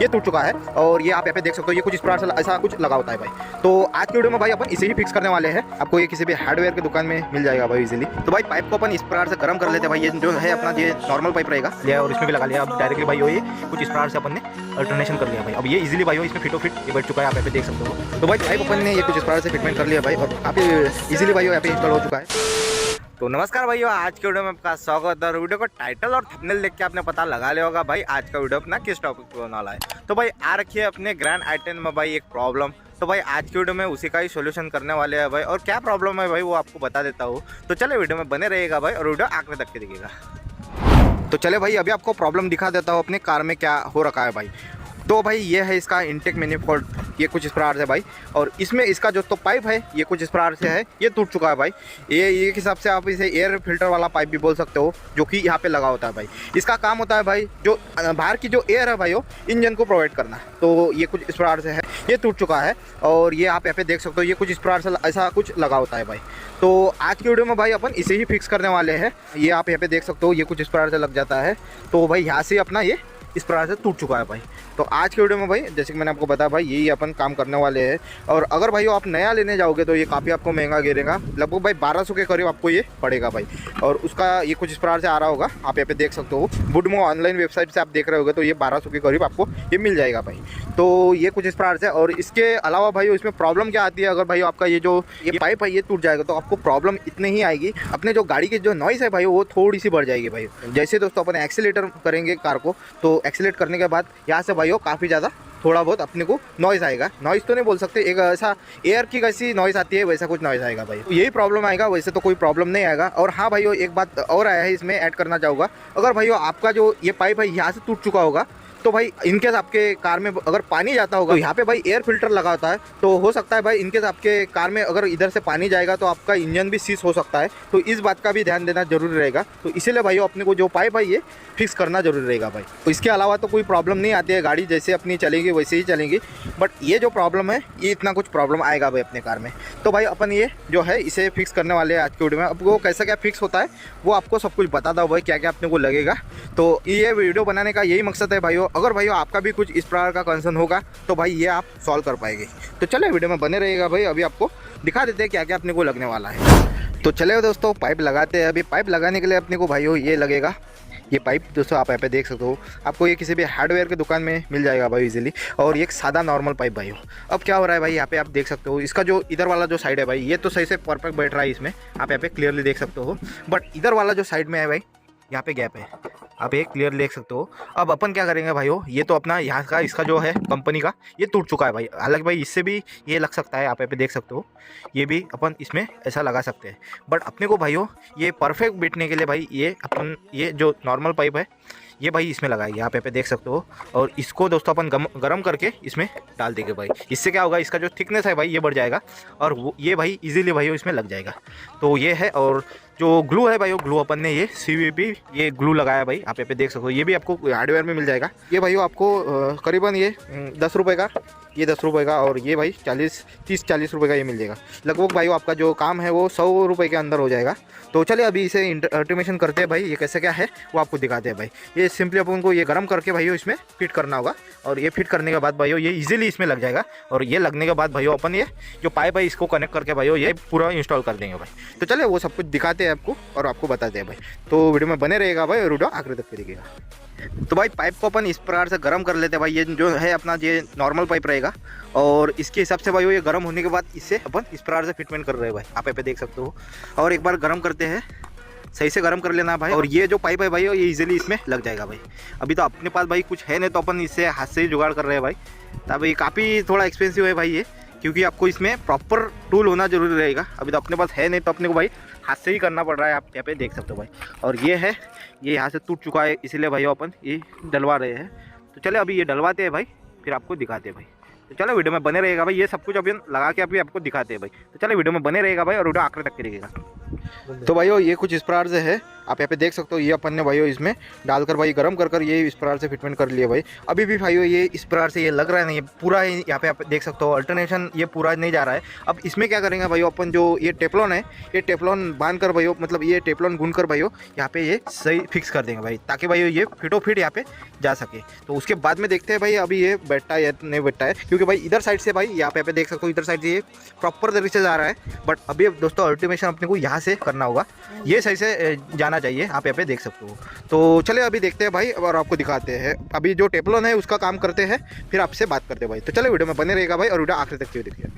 ये टूट चुका है और ये आप यहाँ पे देख सकते हो, ये कुछ इस प्रकार से ऐसा कुछ लगा होता है भाई। तो आज की वीडियो में भाई अपन इसे ही फिक्स करने वाले हैं। आपको ये किसी भी हार्डवेयर की दुकान में मिल जाएगा भाई इजीली। तो भाई पाइप को अपन इस प्रकार से गर्म कर लेते हैं भाई। ये जो है अपना ये नॉर्मल पाइप रहेगा, लिया और इसमें भी लगा लिया। अब डायरेक्टली भाई ये कुछ इस प्रकार से अपन ने अल्टरनेशन कर लिया भाई। अब ये इजीली भाई इसमें फिट ये बैठ चुका है, आप यहाँ पे देख सकते हो। तो भाई पाइप अपन ने ये कुछ इस प्रकार से फिटमेंट कर लिया भाई और काफ़ी इजीली भाई यहाँ पे इंस्टॉल हो चुका है। तो नमस्कार भाइयों, आज के वीडियो में आपका स्वागत है। और वीडियो का टाइटल और थंबनेल देख के आपने पता लगा लिया होगा भाई आज का वीडियो अपना किस टॉपिक पे होने वाला है। तो भाई आ रखी है अपने ग्रैंड i10 में भाई एक प्रॉब्लम। तो भाई आज की वीडियो में उसी का ही सोल्यूशन करने वाले हैं भाई, और क्या प्रॉब्लम है भाई वो आपको बता देता हूँ। तो चले वीडियो में बने रहेगा भाई और वीडियो आखिर तक के दिखेगा। तो चले भाई अभी आपको प्रॉब्लम दिखा देता हूँ अपने कार में क्या हो रखा है भाई। तो भाई ये है इसका इनटेक मैनिफोल्ड, ये कुछ इस प्रकार से भाई। और इसमें इसका जो तो पाइप है ये कुछ इस प्रकार से है, ये टूट चुका है भाई। ये हिसाब से आप इसे एयर फिल्टर वाला पाइप भी बोल सकते हो, जो कि यहाँ पे लगा होता है भाई। इसका काम होता है भाई जो बाहर की जो एयर है भाई वो इंजन को प्रोवाइड करना। तो ये कुछ इस प्रकार से है, ये टूट चुका है और ये आप यहाँ पे देख सकते हो, ये कुछ इस प्रकार से ऐसा कुछ लगा होता है भाई। तो आज की वीडियो में भाई अपन इसे ही फिक्स करने वाले हैं। ये आप यहाँ पे देख सकते हो, ये कुछ इस प्रकार से लग जाता है। तो भाई यहाँ से अपना ये इस प्रकार से टूट चुका है भाई। तो आज के वीडियो में भाई जैसे कि मैंने आपको बताया भाई यही अपन काम करने वाले हैं। और अगर भाई आप नया लेने जाओगे तो ये काफ़ी आपको महंगा गिरेगा, लगभग भाई 1200 के करीब आपको ये पड़ेगा भाई। और उसका ये कुछ इस प्रकार से आ रहा होगा, आप यहाँ पे देख सकते हो। वुडमो ऑनलाइन वेबसाइट से आप देख रहे होगे तो ये 1200 के करीब आपको ये मिल जाएगा भाई। तो ये कुछ इस प्रकार से। और इसके अलावा भाई इसमें प्रॉब्लम क्या आती है, अगर भाई आपका ये जो ये पाइप है ये टूट जाएगा तो आपको प्रॉब्लम इतनी ही आएगी, अपने जो गाड़ी की जो नॉइस है भाई वो थोड़ी सी बढ़ जाएगी भाई। जैसे दोस्तों अपन एक्सीलेटर करेंगे कार को, तो एक्सीलेट करने के बाद यहाँ से भाई वो काफ़ी ज़्यादा थोड़ा बहुत अपने को नॉइज़ आएगा। नॉइज़ तो नहीं बोल सकते, एक ऐसा एयर की कैसी नॉइज़ आती है वैसा कुछ नॉइज़ आएगा भाई। तो यही प्रॉब्लम आएगा, वैसे तो कोई प्रॉब्लम नहीं आएगा। और हाँ भाई एक बात और आया है इसमें ऐड करना चाहूँगा, अगर भाई आपका जो ये पाइप है यहाँ से टूट चुका होगा तो भाई इनकेस आपके कार में अगर पानी जाता होगा तो यहाँ पे भाई एयर फिल्टर लगा होता है। तो हो सकता है भाई इनकेस आपके कार में अगर इधर से पानी जाएगा तो आपका इंजन भी सीज हो सकता है। तो इस बात का भी ध्यान देना जरूरी रहेगा। तो इसीलिए भाई अपने को जो पाइप है ये फिक्स करना जरूरी रहेगा भाई। तो इसके अलावा तो कोई प्रॉब्लम नहीं आती है, गाड़ी जैसे अपनी चलेगी वैसे ही चलेगी। बट ये जो प्रॉब्लम है ये इतना कुछ प्रॉब्लम आएगा भाई अपने कार में। तो भाई अपन ये जो है इसे फिक्स करने वाले हैं आज की वीडियो में। अब वो कैसा क्या फिक्स होता है वो आपको सब कुछ बता दो भाई, क्या क्या अपने को लगेगा। तो ये वीडियो बनाने का यही मकसद है भाई। अगर भाई आपका भी कुछ इस प्रकार का कंसर्न होगा तो भाई ये आप सॉल्व कर पाएंगे। तो चले वीडियो में बने रहेगा भाई, अभी आपको दिखा देते हैं क्या क्या अपने को लगने वाला है। तो चले दोस्तों पाइप लगाते हैं। अभी पाइप लगाने के लिए अपने को भाई ये लगेगा, ये पाइप दोस्तों आप यहाँ पे देख सकते हो। आपको ये किसी भी हार्डवेयर की दुकान में मिल जाएगा भाई इजीली। और ये एक सादा नॉर्मल पाइप भाई हो। अब क्या हो रहा है भाई यहाँ पे आप देख सकते हो, इसका जो इधर वाला जो साइड है भाई ये तो सही से परफेक्ट बैठ रहा है इसमें, आप यहाँ पे क्लियरली देख सकते हो। बट इधर वाला जो साइड में है भाई यहाँ पे गैप है, आप एक क्लियर देख सकते हो। अब अपन क्या करेंगे भाई ये तो अपना यहाँ का इसका जो है कंपनी का ये टूट चुका है भाई। हालांकि भाई इससे भी ये लग सकता है, आप यहाँ पे देख सकते हो, ये भी अपन इसमें ऐसा लगा सकते हैं। बट अपने को भाई ये परफेक्ट बैठने के लिए भाई ये अपन ये जो नॉर्मल पाइप है ये भाई इसमें लगाएंगे, आप यहाँ पे देख सकते हो। और इसको दोस्तों अपन गरम करके इसमें डाल देंगे भाई। इससे क्या होगा, इसका जो थिकनेस है भाई ये बढ़ जाएगा और वो ये भाई इजीली भाई इसमें लग जाएगा। तो ये है। और जो ग्लू है भाई वो ग्लू अपन ने ये CVP ये ग्लू लगाया भाई, आप यहाँ पे देख सकते हो। ये भी आपको हार्डवेयर में मिल जाएगा। ये भाई आपको करीबन ये 10 रुपये का, ये 10 रुपये का, और ये भाई 30-40 रुपये का ये मिल जाएगा। लगभग भाई आपका जो काम है वो 100 रुपये के अंदर हो जाएगा। तो चलिए अभी इसे ऑटोमेशन करते हैं भाई, ये कैसे क्या है वो आपको दिखाते हैं भाई। ये सिंपली अपन को ये गर्म करके भाई इसमें फिट करना होगा। और ये फिट करने के बाद भाई ये इजीली इसमें लग जाएगा। और ये लगने के बाद भाई अपन ये जो पाइप है इसको कनेक्ट करके भाई ये पूरा इंस्टॉल कर देंगे भाई। तो चलिए वो सब कुछ दिखाते हैं आपको और आपको बताते हैं भाई। तो वीडियो में बने रहेगा भाई और वीडियो आखिर तक दिखेगा। तो भाई पाइप को अपन इस प्रकार से गर्म कर लेते हैं भाई। ये जो है अपना ये नॉर्मल पाइप रहेगा और इसके हिसाब से भाई ये गर्म होने के बाद इससे अपन इस प्रकार से फिटमेंट कर रहे हैं भाई, आप यहाँ पे देख सकते हो। और एक बार गर्म करते हैं, सही से गर्म कर लेना भाई। और ये जो पाइप है भाई ये इजीली इसमें लग जाएगा भाई। अभी तो अपने पास भाई कुछ है नहीं तो अपन इससे हाथ से ही जुगाड़ कर रहे हैं भाई। तब ये काफ़ी थोड़ा एक्सपेंसिव है भाई ये, क्योंकि आपको इसमें प्रॉपर टूल होना जरूरी रहेगा। अभी तो अपने पास है नहीं तो अपने को भाई हाथ से ही करना पड़ रहा है, आप यहाँ पे देख सकते हो भाई। और ये है, ये यहाँ से टूट चुका है इसीलिए भाई अपन ये डलवा रहे हैं। तो चले अभी ये डलवाते हैं भाई, फिर आपको दिखाते हैं भाई। तो चलो वीडियो में बने रहेगा भाई, ये सब कुछ अभी लगा के अभी आपको दिखाते हैं भाई। तो चलो वीडियो में बने रहेगा भाई और वीडियो आखिर तक के दिखेगा। तो भाइयों ये कुछ इस प्रकार से है, आप यहाँ पे देख सकते हो। ये अपन ने भाइयों इसमें डालकर भाई गर्म कर ये इस प्रकार से फिटमेंट कर लिया भाई। अभी भी भाइयों ये इस प्रकार से ये लग रहा है नहीं, पूरा यहाँ पे आप देख सकते हो अल्टरनेशन ये पूरा नहीं जा रहा है। अब इसमें क्या करेंगे भाइयों अपन, जो ये टेफ्लॉन है, ये टेफ्लॉन बांध कर भाइयों, मतलब ये टेफ्लॉन गूंद कर भाइयों यहाँ पे ये सही फिक्स कर देंगे भाई, ताकि भाइयों ये फिटो फिट यहाँ पे जा सके। तो उसके बाद में देखते हैं भाई अभी ये बैठता है या नहीं बैठता है, क्योंकि भाई इधर साइड से भाई यहाँ पे देख सकते हो, इधर साइड से ये प्रॉपर तरीके से जा रहा है। बट अभी दोस्तों अल्टीमेशन अपने को यहाँ से करना होगा, ये सही से जाना चाहिए, आप यहाँ पे देख सकते हो। तो चले अभी देखते हैं भाई और आपको दिखाते हैं। अभी जो टेफ्लॉन है उसका काम करते हैं, फिर आपसे बात करते हैं भाई। तो चले वीडियो में बने रहेगा भाई और वीडियो आखिर तक देखिए।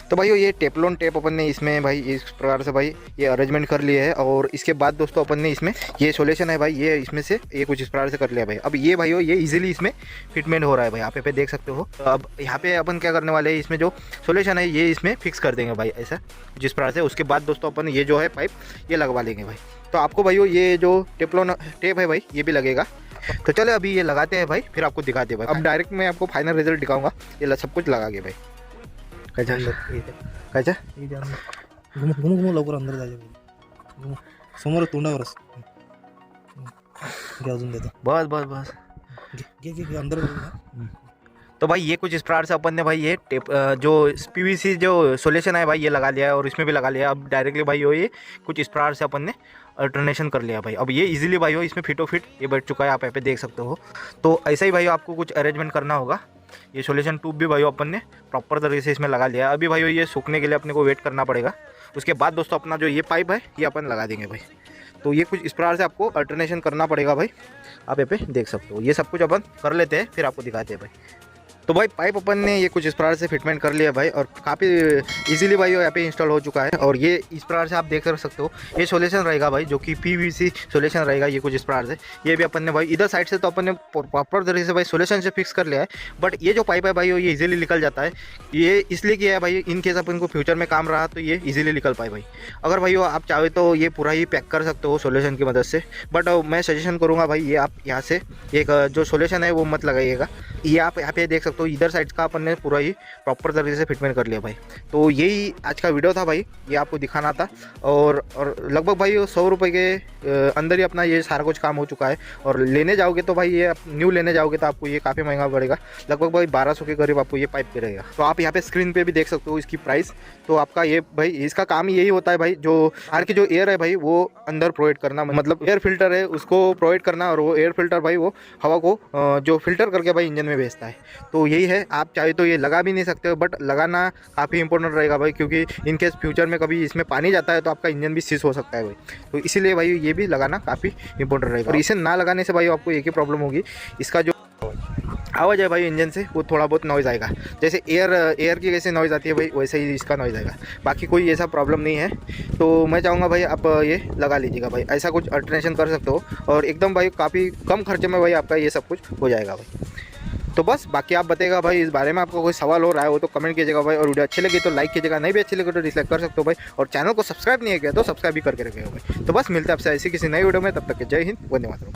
तो भाई ये टेफ्लॉन टेप अपन ने इसमें भाई इस प्रकार से भाई ये अरेंजमेंट कर लिया है। और इसके बाद दोस्तों अपन ने इसमें ये सॉल्यूशन है भाई, ये इसमें से ये कुछ इस प्रकार से कर लिया भाई। अब ये भाई ये इजीली इसमें फिटमेंट हो रहा है भाई, आप यहाँ पे देख सकते हो। तो अब यहाँ पे अपन क्या करने वाले हैं, इसमें जो सॉल्यूशन है ये इसमें फिक्स कर देंगे भाई, ऐसा जिस प्रकार से। उसके बाद दोस्तों अपन ये जो है पाइप ये लगवा लेंगे भाई। तो आपको भाई ये जो टेफ्लॉन टेप है भाई ये भी लगेगा। तो चले अभी ये लगाते हैं भाई, फिर आपको दिखाते हैं भाई। अब डायरेक्ट मैं आपको फाइनल रिजल्ट दिखाऊंगा, ये सब कुछ लगा के भाई। कैसा कैसा घुमो लवकर अंदर जायचं, समोर तोंडावरच घे, अजून देतो। बस बस बस घे अंदर। तो भाई ये कुछ इस प्रकार से अपन ने भाई ये टेप जो पीवीसी जो सॉल्यूशन है भाई ये लगा लिया है और इसमें भी लगा लिया है। अब डायरेक्टली भाई ये कुछ इस प्रकार से अपन ने अल्टरनेशन कर लिया भाई। अब ये इजीली भाई इसमें फिटो फिट ये बैठ चुका है, आप यहाँ पे देख सकते हो। तो ऐसा ही भाई आपको कुछ अरेंजमेंट करना होगा। ये सॉल्यूशन ट्यूब भी भाई अपन ने प्रॉपर तरीके से इसमें लगा लिया है। अभी भाई ये सूखने के लिए अपने को वेट करना पड़ेगा। उसके बाद दोस्तों अपना जो ये पाइप है ये अपन लगा देंगे भाई। तो ये कुछ इस प्रकार से आपको अल्टरनेशन करना पड़ेगा भाई, आप यहाँ पे देख सकते हो। ये सब कुछ अपन कर लेते हैं, फिर आपको दिखाते हैं भाई। तो भाई पाइप अपन ने ये कुछ इस प्रकार से फिटमेंट कर लिया भाई, और काफ़ी इजीली भाई यहाँ पे इंस्टॉल हो चुका है। और ये इस प्रकार से आप देख सकते हो, ये सॉल्यूशन रहेगा भाई जो कि पीवीसी सॉल्यूशन रहेगा। ये कुछ इस प्रकार से ये भी अपन ने भाई इधर साइड से तो अपन ने प्रॉपर तरीके से भाई सॉल्यूशन से फिक्स कर लिया है। बट ये जो पाइप है भाई ये इजीली निकल जाता है, ये इसलिए किया है भाई, इन केस अपन को फ्यूचर में काम रहा तो ये इजीली निकल पाए भाई। अगर भाई आप चाहे तो ये पूरा ही पैक कर सकते हो सॉल्यूशन की मदद से। बट मैं सजेशन करूँगा भाई ये आप यहाँ से एक जो सॉल्यूशन है वो मत लगाइएगा। ये आप यहाँ पे देख सकते हो, इधर साइड का अपन ने पूरा ही प्रॉपर तरीके से फिटमेंट कर लिया भाई। तो यही आज का वीडियो था भाई, ये आपको दिखाना था। और लगभग भाई 100 रुपये के अंदर ही अपना ये सारा कुछ काम हो चुका है। और लेने जाओगे तो भाई ये आप न्यू लेने जाओगे तो आपको ये काफ़ी महंगा पड़ेगा, लगभग भाई 1200 के करीब आपको ये पाइप गिरेगा। तो आप यहाँ पे स्क्रीन पे भी देख सकते हो इसकी प्राइस। तो आपका ये भाई इसका काम यही होता है भाई, जो बाहर की जो एयर है भाई वो अंदर प्रोवाइड करना, मतलब एयर फिल्टर है उसको प्रोवाइड करना। और वो एयर फिल्टर भाई वो हवा को जो फिल्टर करके भाई इंजन में भेजता है। तो यही है, आप चाहे तो ये लगा भी नहीं सकते हो, बट लगाना काफ़ी इंपॉर्टेंट रहेगा भाई, क्योंकि इन केस फ्यूचर में कभी इसमें पानी जाता है तो आपका इंजन भी सीज हो सकता है भाई। तो इसीलिए भाई ये भी लगाना काफ़ी इंपॉर्टेंट रहेगा। और इसे ना लगाने से भाई आपको एक ही प्रॉब्लम होगी, इसका जो आवाज़ है भाई इंजन से वो थोड़ा बहुत नॉइज़ आएगा। जैसे एयर की जैसे नॉइज़ आती है भाई वैसे ही इसका नॉइज़ आएगा, बाकी कोई ऐसा प्रॉब्लम नहीं है। तो मैं चाहूँगा भाई आप ये लगा लीजिएगा भाई, ऐसा कुछ अल्टरनेशन कर सकते हो। और एकदम भाई काफ़ी कम खर्चे में भाई आपका ये सब कुछ हो जाएगा भाई। तो बस बाकी आप बताइएगा भाई, इस बारे में आपको कोई सवाल हो रहा है वो तो कमेंट कीजिएगा भाई। और वीडियो अच्छी लगी तो लाइक कीजिएगा, नहीं भी अच्छी लगी तो डिसलाइक कर सकते हो भाई। और चैनल को सब्सक्राइब नहीं किया तो सब्सक्राइब भी करके रखिएगा भाई। तो बस मिलते हैं आपसे ऐसी किसी नई वीडियो में, तब तक के जय हिंद, वंदे मातरम।